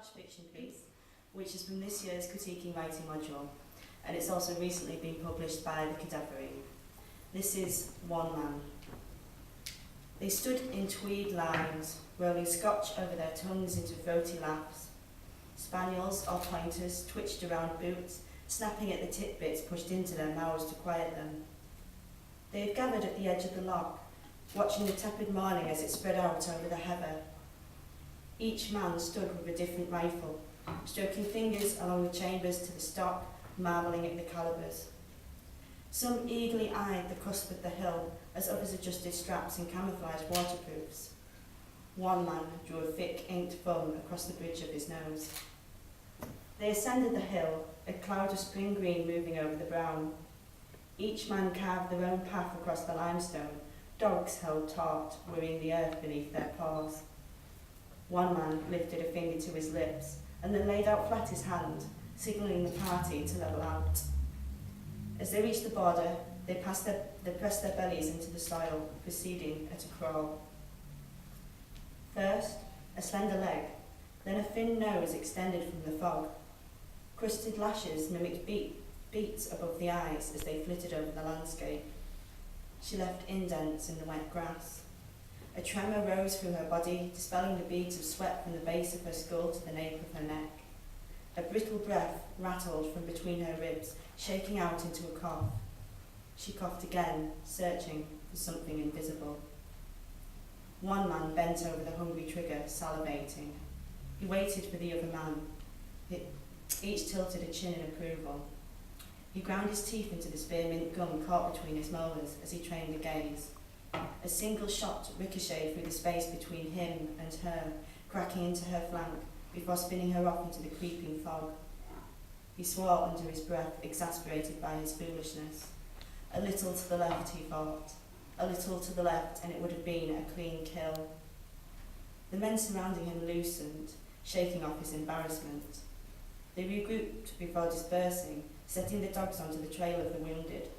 flash fiction piece, which is from this year's critiquing writing module, and it's also recently been published by the Cadvarine. This is One Man. They stood in tweed lines, rolling scotch over their tongues into throaty laughs. Spaniels or pointers twitched around boots, snapping at the titbits pushed into their mouths to quiet them. They had gathered at the edge of the loch, watching the tepid morning as it spread out over the heather. Each man stood with a different rifle, stroking fingers along the chambers to the stock, marvelling at the calibers. Some eagerly eyed the cusp of the hill as others adjusted straps and camouflaged waterproofs. One man drew a thick inked thumb across the bridge of his nose. They ascended the hill, a cloud of spring green moving over the brown. Each man carved their own path across the limestone. Dogs held taut, worrying the earth beneath their paws. One man lifted a finger to his lips and then laid out flat his hand, signalling the party to level out. As they reached the border, they pressed their bellies into the soil, proceeding at a crawl. First, a slender leg, then a thin nose extended from the fog. Crusted lashes mimicked beats above the eyes as they flitted over the landscape. She left indents in the wet grass. A tremor rose through her body, dispelling the beads of sweat from the base of her skull to the nape of her neck. A brittle breath rattled from between her ribs, shaking out into a cough. She coughed again, searching for something invisible. One man bent over the hungry trigger, salivating. He waited for the other man. Each tilted a chin in approval. He ground his teeth into the spearmint gum caught between his molars as he trained the gaze. A single shot ricocheted through the space between him and her, cracking into her flank before spinning her off into the creeping fog. He swore under his breath, exasperated by his foolishness. A little to the left, he thought. A little to the left, and it would have been a clean kill. The men surrounding him loosened, shaking off his embarrassment. They regrouped before dispersing, setting the dogs onto the trail of the wounded.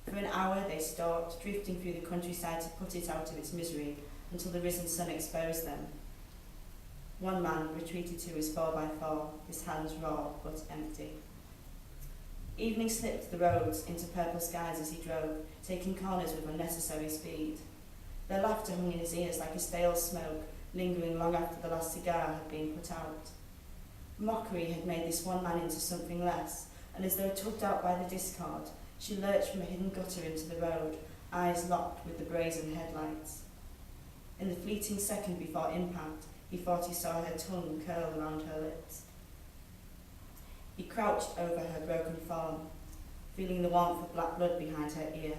For an hour they stalked, drifting through the countryside to put it out of its misery until the risen sun exposed them. One man retreated to his 4x4, his hands raw but empty. Evening slipped the roads into purple skies as he drove, taking corners with unnecessary speed. Their laughter hung in his ears like a stale smoke, lingering long after the last cigar had been put out. Mockery had made this one man into something less, and as though tugged out by the discord, she lurched from a hidden gutter into the road, eyes locked with the brazen headlights. In the fleeting second before impact, he thought he saw her tongue curl around her lips. He crouched over her broken form, feeling the warmth of black blood behind her ear.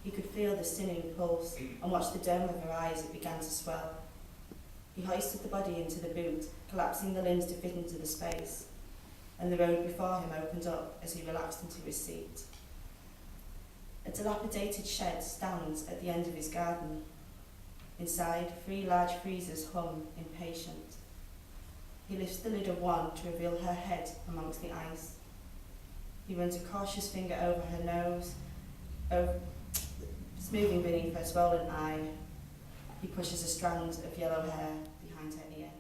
He could feel the stinging pulse and watched the dome of her eyes as it began to swell. He hoisted the body into the boot, collapsing the limbs to fit into the space, and the road before him opened up as he relaxed into his seat. A dilapidated shed stands at the end of his garden. Inside, 3 large freezers hum, impatient. He lifts the lid of one to reveal her head amongst the ice. He runs a cautious finger over her nose, smoothing beneath her swollen eye. He pushes a strand of yellow hair behind her ear.